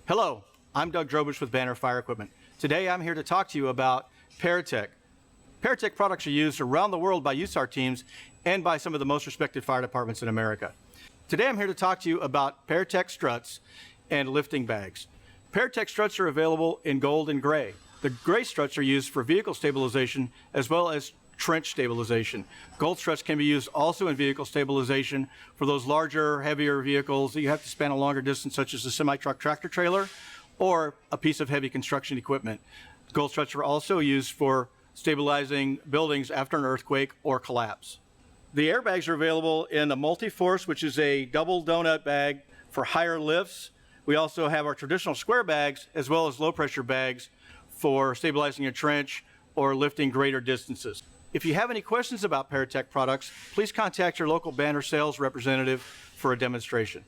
Hello, I'm Doug Drobish with Banner Fire Equipment. Today I'm here to talk to you about Paratech. Paratech products are used around the world by USAR teams and by some of the most respected fire departments in America. Today I'm here to talk to you about Paratech struts and lifting bags. Paratech struts are available in gold and gray. The gray struts are used for vehicle stabilization as well as trench stabilization. Gold struts can be used also in vehicle stabilization for those larger, heavier vehicles that you have to span a longer distance, such as a semi-truck tractor trailer or a piece of heavy construction equipment. Gold struts are also used for stabilizing buildings after an earthquake or collapse. The airbags are available in a multi-force, which is a double donut bag for higher lifts. We also have our traditional square bags as well as low pressure bags for stabilizing a trench or lifting greater distances. If you have any questions about Paratech products, please contact your local Banner sales representative for a demonstration.